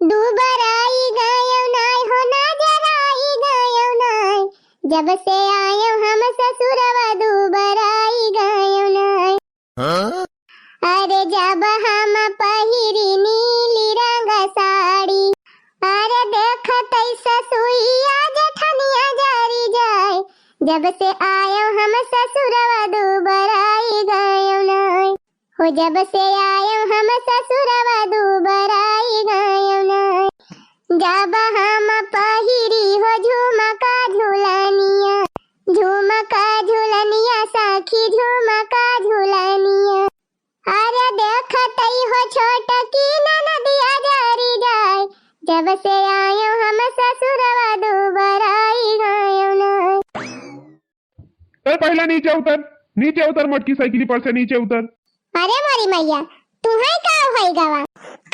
दुबराई गयो नाय हो नजराई गयो नाय, जब से आयो हम ससुरवा दुबराई गयो नाय। अरे जब हम पहिरी नीली रंग साड़ी, अरे देखत ससुइया जेठनिया जारी जाय, जब से आयो हम ससुरवा दुबराई गयो नाय। हो जब से आयो हम ससुरवा दुबराई गयो नाय। जब हम पहिरी हो झुमका झुलनिया, झुमका झुलनिया सखी झुमका झुलनिया, अरे देखत हो छोटकी ननदिया जारी जाय, जब से आयो हम ससुरवा दुबराई गयो नाय। पहला नीचे उतर मटकी साइकिल पर से नीचे उतर। अरे मोरी मैया, तू है का होई गवा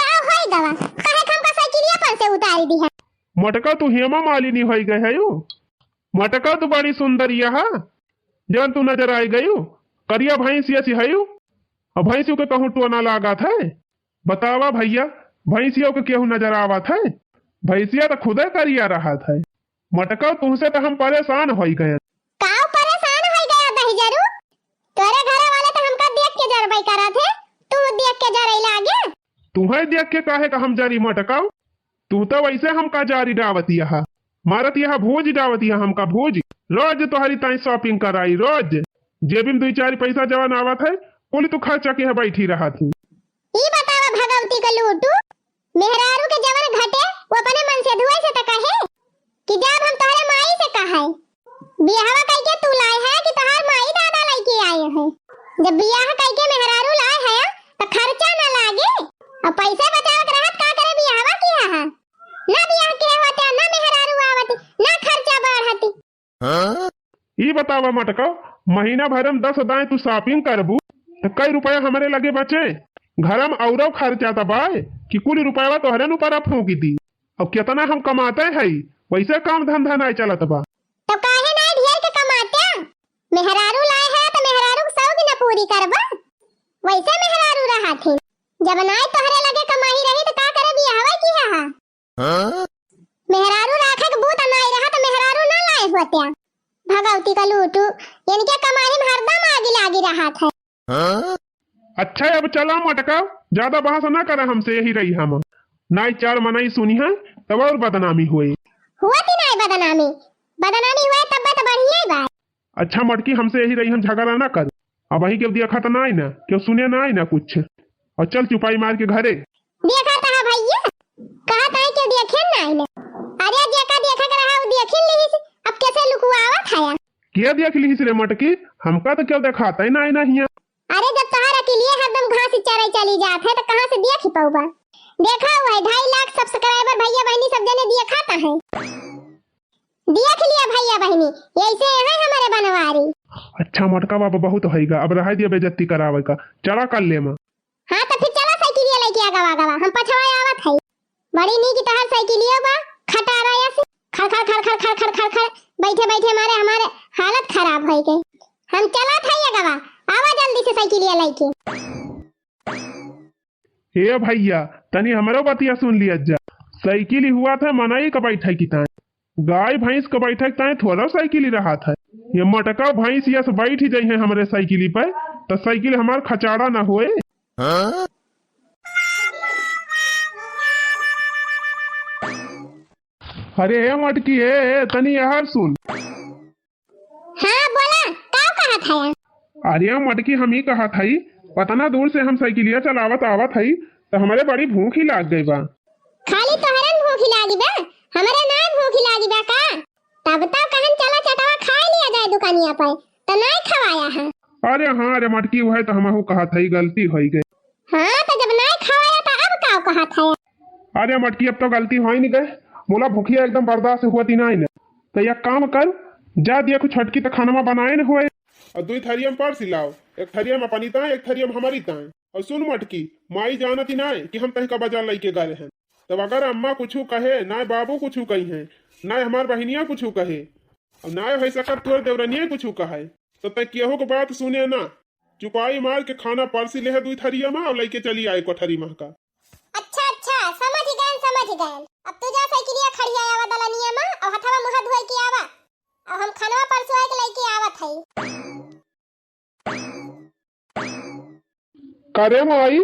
काहे हमका साइकिलिया पर से उतारी दी है। मटका तू हेमा मालिनी होई गए है यू। मटका तू बड़ी सुंदर यहा जन तू नजर आई गयू। करिया भैंसिया सी है यू। और भैंसियों के कहूँ टू ना लागत है। बतावा भैया, भैंसियों के केहू नजर आवत है? भैंसिया तो खुदे करिया रहा था। मटका तुमसे तो हम परेशान हो गए। काऊ परेशान हो गया दही जरू? तोरे घर वाले तो हमका देख के जरबई करा थे, तू देख के जरई लागे। तुम्हें देख के काहे का हम जारी मटकाओ? तू तो वैसे हमका जारी डावती है, मारत यहा भोज डावती है हमका भोज। रोज तोहरी ताई शॉपिंग कराई, रोज जेबी में 2-4 पैसा जवान आवत है, कुल तू खर्चा के बैठी रहा थी। ई बतावा भगवती का लूटू, मेहरारू के जवन घटे वो अपने मन से धुआई से तक है कि जब हम तोहरे माई से कहे बियाहवा कई के तू लाए है कि तोहर माई दादा लाई के आए हैं। जब बियाह कई के मेहरारू लाए है तो खर्चा ना लागे और पैसे बचाव के रहत का करे बियाहवा किया है। ना बियाह के होते ना मेहरारू आवती ना खर्चा बढ़ती। ई बतावा मटका, महीना भर में 10 दाएं तू शॉपिंग करबू तो कई रुपया हमारे लगे बचे? घर में औरो खर्चा तबाए कि कुल रुपया तोहरे नु पर फूकी दी। अब कितना हम कमाते हैं वैसे काम धंधा नहीं चलत बा। तो काहे ना ढेर के कमाते? मेहरारू लाए है तो मेहरारू के शौक न पूरी करबा। वैसे मेहरारू रहा थी, जब नाय तोहरे लगे कमाई रही तो का करे बियाहवा किया है। मेहरारू राखे के बूत नाय रहा तो मेहरारू ना लाए होते। भगवती का लूटू, इनके कमाई में हरदम आगे लागी रहा था। अच्छा अब चला मटका, ज्यादा बहस ना करे हमसे, यही रही हम नाई 4 मनाई सुनी है तब और बदनामी हुई। हुआ नाय बदनामी हुए तब तो बढ़िया बात। अच्छा मटकी, हमसे यही रही हम झगड़ा ना कर। अब वही के देखा तो ना ना क्यों सुने ना ना कुछ। और चल चुपाई मार के घरे। देखा था भैया, कहा था क्यों देखे ना। अरे जेका देखा कर रहा वो देख ली, अब कैसे लुकुआवत है? क्या देख ली रे मटकी? हमका तो क्यों दिखाता ही ना नहीं। अरे जब तोहरा के लिए हरदम घास चराई चली जात है तो कहां से देख ही पाऊबा। देखा हुआ है 2.5 लाख सब्सक्राइबर भैया बहनी सब जने देखा था है। देख लिया भैया बहनी, ऐसे है हमारे बनवारी। अच्छा मटका बाबा बहुत होएगा, अब रह दिया बेइज्जती करावे का। चला कर ले मां। हां तो फिर चला साइकिलिया लेके आ गवा हम पछवाए आवत है। बड़ी नी की तहर साइकिलिया बा खटारा ऐसे खड़ बैठे बैठे हमारे हालत खराब हो गई। हम चला था ये गवा, आवा जल्दी से साइकिलिया लेके। हे भैया तनी हमारो बतिया सुन लिया जा। साइकिल हुआ था मनाई का बैठे की ताए, गाय भैंस का बैठे ताए थोड़ा साइकिल रहा था। ये मटका भैंस या से बैठ ही जाए है हमारे साइकिल पे तो साइकिल हमार खचाड़ा ना होए। अरे मटकी है तनी यार सुन। हाँ बोला, क्या कहा था? अरे मटकी हम ही कहा था, पतना दूर से हम साइकिलिया चलावत आवत है तो हमारे बड़ी भूख ही लाग गई बा। खाली तोहरन भूख लागी बा, हमारे ना भूख लागी बा का? तब तो कहन चला चटावा खा लिया जाए दुकानिया पर, तो नहीं खवाया है। अरे हाँ रे मटकी वो है तो हमहू कहा था, गलती हो गई। हाँ तो जब नहीं खवाया तो अब क्या कहा था? अरे मटकी अब तो गलती हो ही नहीं गए, मोला भूखिया एकदम बर्दाश्त हुआ नहीं ना। तो यह काम कर, जा दिया कुछ हटकी तो खाना बनाए न हुए और 2 थरिया में पार लाओ, एक थरिया में अपनी ताए एक थरिया में हमारी ताए। और सुन मटकी, माई जानती ना कि हम तही का बाजार लेके गए हैं, तब अगर अम्मा कुछ कहे ना बाबू कुछ कही है ना हमार बहनिया कुछ कहे और ना भाई सकर तोर देवरनिया कुछ कहे तो तय केहू के बात सुने ना, चुपाई मार के खाना परसी ले 2 थरिया में और लेके चली आए कोठरी में का। अच्छा समझ बढ़ गए। अब तू जा साइकिलिया खड़ी आवा दलनिया में और हथवा मुंह धोए के आवा। अब हम खानवा परसों के लेके आवत हई। करे माई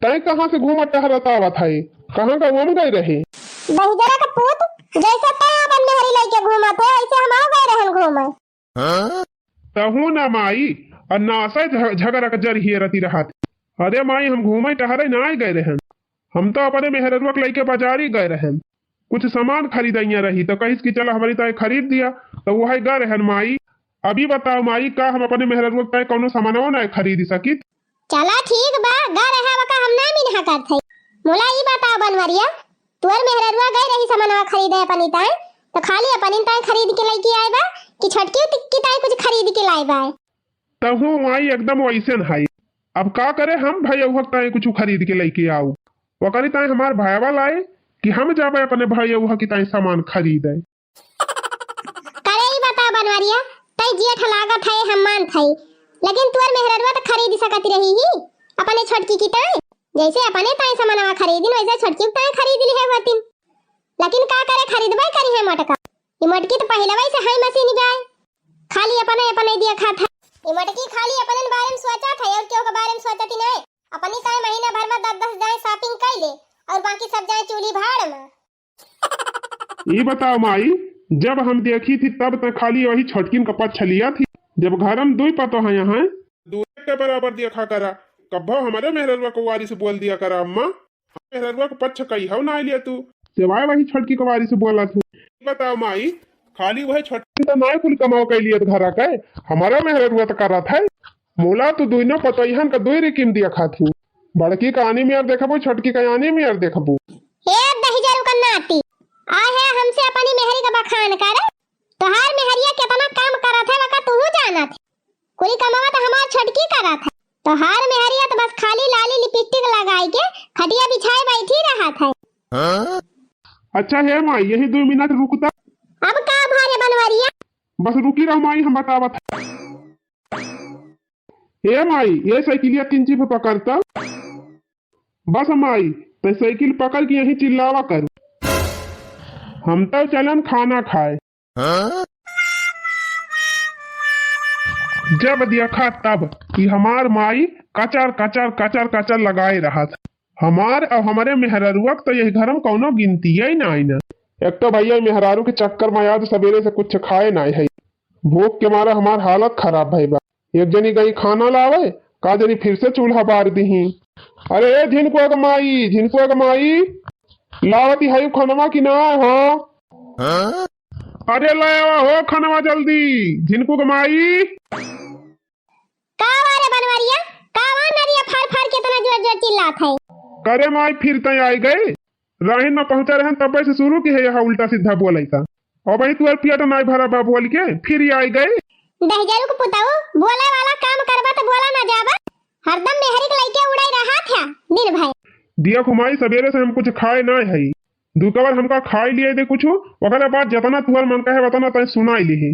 तय कहाँ से घूमत टहरत आवत है? कहाँ का घूम गए रहे? बहिजरा का पूत जैसे तय अपन मेहरी लेके घूमत है ऐसे हम आ गए रहन घूमे। तहु ना माई और नासा झगड़ा का जर ही रहती रहा। अरे माई हम घूमे टहरे ना गए रहन। हम तो अपने मेहररुआ के लेके बाजारी गए रहन। कुछ सामान खरीदिया रही तो कहीं की चला हमारी तय खरीद दिया तो वही गए रहन माई। अभी बताओ माई का हम अपने मेहररुआ तय कौनो सामानवा ना खरीद सकी? चला ठीक बा गा रहा वका हम ना मिनहा करत हई। मोला ई बताओ बनवरिया तुअर मेहररुआ गई रही सामानवा खरीदे अपनी ताई तो खाली अपनी ताई खरीद के लेके आए बा कि छटकी की ताई कुछ खरीद के लाए बा? तहु माई एकदम वैसे है। अब का करे हम भैया ताई कुछ खरीद के लेके आओ वकरी ताई हमार भाईवा लाए कि हम जाबे अपने भैया की ताई सामान खरीदे? करे ई बताओ बनवरिया ताई जेठ लागत है हम मान थई लेकिन तुअर मेहररुआ तो खरीद सकती रही ही अपने छटकी की ताई। जैसे अपने ताई सामानवा खरीदिन वैसे छटकी ताई खरीद ली है होतिन। लेकिन का करे खरीदबे करी है मटका। ये मटकी तो पहले वैसे हाई मशीन जाए खाली अपने दिया खाता। ये मटकी खाली अपने बारे में सोचा था और क्यों के बारे में सोचती नहीं। अपनी ताई महीना भर में 10-10 जाए शॉपिंग कर ले और बाकी सब जाए चूल्ही भाड़ में। ये बताओ माई जब हम देखी थी तब तक खाली वही छटकिन का पक्ष लिया थी। जब घर हम दुई पतो है यहाँ दूर के बराबर देखा करा कब्बो हमारे मेहररुआ को वारी से बोल दिया करा अम्मा मेहररुआ को पक्ष कही हो ना लिया तू सिवाय वही छटकी को वारी से बोला तू। बताओ माई खाली वही छटकी तो ना कुल कमाओ के लिए घर के हमारा मेहररुआ तो करा था। मोला तो दुइनो पतोहन का दुई रिकिम दिया खाती बड़की कहानी में यार देखबो छटकी कहानी में यार देखबो। हे दहिजरू का नाती आ है हमसे अपनी मेहरी का बखान करे तोहार मेहरिया कितना काम करत है वका तू जानत है। कोई कमावा तो हमार छटकी करत है तोहार मेहरिया तो बस खाली लाली लिपस्टिक लगाई के खटिया बिछाए बैठी रहत है। अच्छा है माई यही 2 मिनट रुकता। अब का भारे बनवरिया बस रुकी रहो माई हम बतावत। हे माई ये साइकिलिया किंची पे पकड़ता बस माई तो साइकिल पकड़ के यही चिल्लावा कर हम तो चलन खाना खाए। जब देखा तब कि हमार माई कचर कचर कचर कचर लगाए रहा था। हमार और हमारे मेहरारुआ तो यही घर में कौनो गिनती ही ना आई ना। एक तो भैया मेहरारू के चक्कर में आज सवेरे से कुछ खाए ना है भूख के मारा हमार हालत खराब भाई बा। एक जनी गई खाना लावे का जनी फिर से चूल्हा बार दी। अरे झिनकुआ के माई लावती है खनवा की ना हो। अरे लावा हो खनवा जल्दी झिनकू के माई। कावारे बनवरिया कावा नरिया फाड़ फाड़ के इतना जोर जोर चिल्लात है। करे माई फिर तय आई गए राहिन में पहुंचा रहन तब से शुरू की है यहाँ उल्टा सीधा बोले था और भाई तू पिया तो नहीं भरा बा बोल के फिर आई गए। दहजरू को पुताऊ बोला वाला काम करबा तो बोला ना जाबा हरदम मेहरी के लइके उड़ाई रहा था दिन भर। दिया घुमाई सवेरे से हम कुछ खाए ना है दुकवर हमका खाई लिए दे कुछ वगैरह बात जितना तुअर मन का है उतना तय सुनाई ली।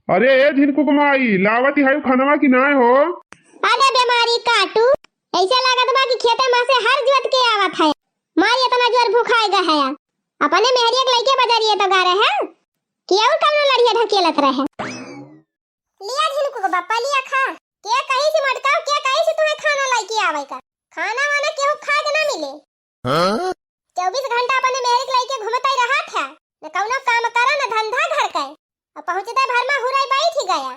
अरे ए झिनकू कमाई लावती है खनवा की ना हो। अरे बीमारी काटू ऐसा लागत बा कि खेते में से हर जोत के आवत है मारी इतना जोर भूखाएगा है अपने मेहरिया के लइके बाजारिए तो गा रहे हैं कि और कौन लड़िया ढकेलत रहे। लिया झिनकू को बापा लिया खा के कहीं से मटका के कहीं से तुम्हें खाना लाइके आवे का खाना वाना केहू खा के ना मिले। 24 घंटा अपने मेहरी के लइके घुमता ही रहा था न कौनो काम करा न धंधा घर का अब पहुंचते घर में हुराई बैठ ही गया।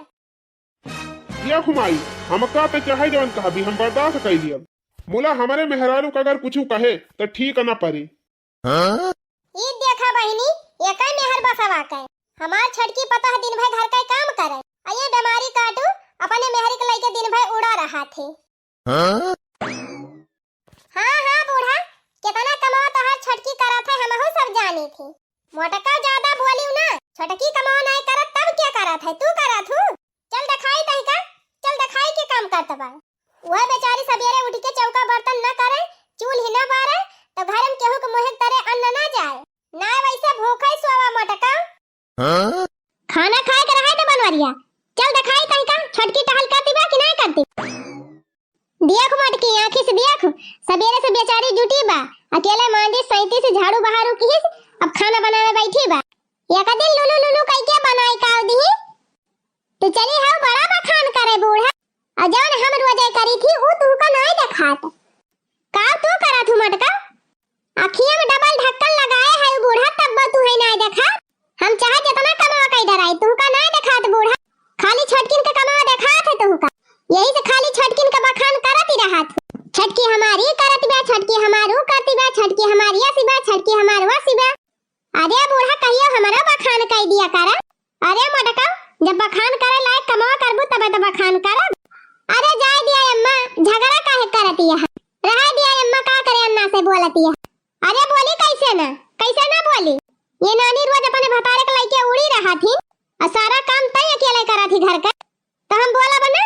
ये घुमाई हम का पे चाहे जवन कहा भी हम बर्दाश्त कर लिया मोला हमारे मेहरारू का अगर कुछ कहे तो ठीक ना पड़ी। ये देखा बहिनी ये कई मेहर बसवा के हमार छटकी पता है दिन भर घर का काम करे और ये बीमारी काटू अपने मेहरी के लइके दिन भर उड़ा रहा थे। हाँ बूढ़ा कितना कमाओ तो हर छटकी करा था हम हो सब जानी थी मोटका ज्यादा बोलियो ना छटकी कमाओ नहीं करत तब क्या करा था तू करा थू चल दिखाई तई का चल दिखाई के काम करत बा। वह बेचारी सवेरे उठ के चौका बर्तन न करे चूल्ही न बारे तो घर में केहू के मुंह तरे अन्न न जाए ना वैसे भूखे सोवा मोटका। खाना खाए के रहे तो बनवरिया चल दिखाई तई का छटकी टहल करती बा कि नहीं करती। देख मटकी आंखी से देख सवेरे से बेचारी जुटी बा अकेले मांझे सैती से झाड़ू बहारू की अब खाना बनावे बैठी बा या का दिन लुलु लुलु कई के बनाई का दी तो चली है बड़ा बखान करे बूढ़ा और जवन हम रोजे करी थी वो तू का नहीं देखात का तू करा थू मटका अखियां में डबल ढक्कन लगाए है बूढ़ा तब तू है नहीं देखा हम चाहे जितना कमावा कई डराई तू का नहीं देखात बूढ़ा खाली छटकिन का कमावा देखात है तू का यही से खाली छटकिन का बखान करत ही रहा तू छटकी हमारी करत बा छटकी हमारू करती बा छटकी हमारी सिबा छटकी हमारवा सिबा अरे बूढ़ा कहियो हमारा बखान कह दिया कर अरे मटका जब बखान करे लायक कमावा करबू तब तो बखान करब अरे जाय दिया अम्मा झगड़ा काहे करती है रह दिया अम्मा का करे अन्ना से बोलती है अरे बोली कैसे ना बोली ये नानी रोज अपने भतारे के लेके उड़ी रहा थी और सारा काम तय अकेले करा थी घर का तो हम बोला बना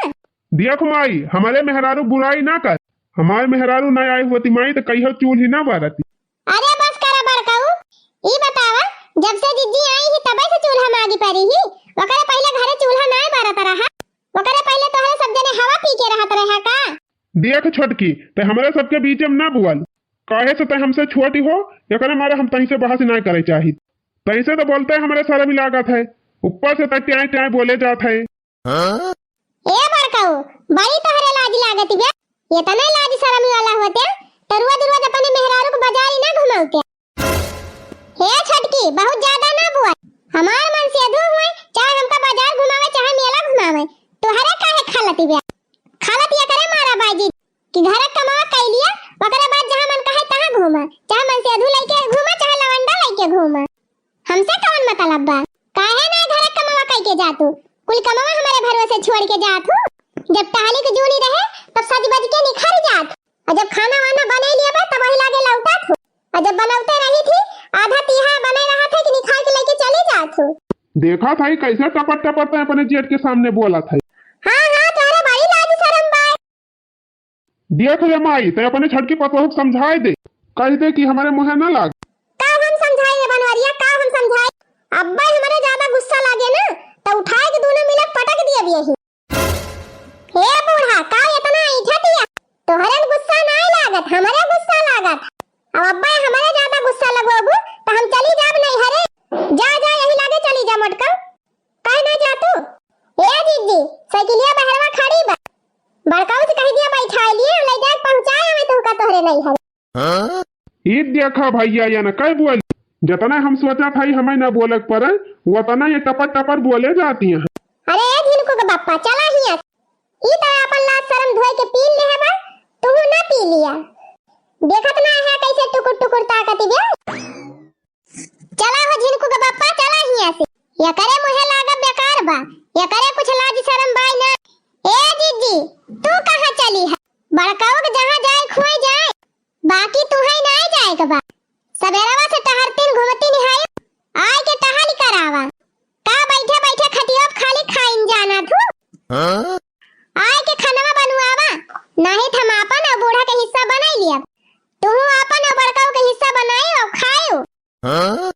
देख माई हमारे मेहरारू बुराई ना कर हमारे मेहरारू ना आई होती माई तो कहीं चूल्ही ना बारती अरे बस करा बड़काऊ ई बतावा जब से जिज्जी आई ही तबे से चूल्हा मांगी पड़ी ही वकरे पहले घरे चूल्हा ना बारत रहा वकरे पहले तोहरे सब जने हवा पी के रहत रहा का देख छोटकी ते हमारे सबके बीच में ना बुआल काहे से ते हमसे छोटी हो एकरे मारे हम तहीं से बहस ना करे चाही तहीं से तो बोलते हैं हमारे सारा भी लागत है ऊपर से तक ट्याय ट्याय बोले जात है ए बड़काऊ बड़ी तोहरे लाज लागत बे ये तने लाज शर्म वाला होते तो रोज अपने मेहरारू को बाजारी ना घुमाउते हे छटकी बहुत ज्यादा ना बुआ हमार मन से अधू हुए चाहे हमका बाजार घुमावे चाहे मेला घुमावे तोहरे काहे खालती बे खालत या करे मारा बाजी कि घर कमावा कई लिया ओकरे बाद जहां मन कहे तहां घूमा चाहे मन से अधू लेके घूमा चाहे लवंडा लेके घूमा हमसे कौन मतलब बा काहे ना घर कमावा कई के जातू कुल कमावा हमारे भरोसे छोड़ के जातू जब टहली के जूनी रहे तब सज बज के निखर जात और जब खाना वाना बने लिए बा तब वही लागे लौटा थू और जब बनाते रही थी आधा तीहा बने रहा था कि निखार के लेके चली जात हूं देखा था कैसे टपट टपट अपने जेठ के सामने बोला था हां तोरे बड़ी लाज शर्म बा देख रे माई ते अपने छटकी पतोह समझाए दे कह दे कि हमारे मुंह ना लाग का हम समझाए बनवरिया का हम समझाए अब्बा हमारे ज्यादा गुस्सा लागे ना तो उठाए के दोनों मिलक पटक दिए भी यही हे बूढ़ा का इतना इठतिया तोहरे गुस्सा ना लागत हमारे गुस्सा लागत अब अब्बा हमारे ज्यादा गुस्सा लगवाबू तो हम चली जाब नहीं हरे जा यही लागे चली जा मटका काहे ना जा तू ए दीदी साइकिलिया बहरवा खड़ी बा बड़काऊ से कह दिया बैठा लिए ले जा पहुंचाए हमें तुमका तोहरे नहीं हरे ईद देखा भैया या ना कई बोल जितना हम सोचा था हमें ना बोलक पर उतना ये टपट टपर बोले जाती हैं अरे झिनकू के बापा चला हिया ई त अपन लाज शर्म धोए के पी ले है बा तू ना पी लिया देखत ना है कैसे टुकुर टुकुर ताकत बे चला हो झिनकू के बापा चला हिया से या करे मुहे लागा बेकार बा या करे कुछ लाज शर्म बाई ना ए जीजी तू कहां चली है बड़काऊ के जहां जाए खोई जाए बाकी तू है ना जाए के बा सवेरावा से टहरतीन घूमती निहाय आए के टहल करावा का बैठे बैठे खटिया खाली खाइन जाना थू आए के खाना बनवावा नहीं हम अपन और बूढ़ा के हिस्सा बनाई लिया तू अपन और बड़काऊ के हिस्सा बनाई और खायो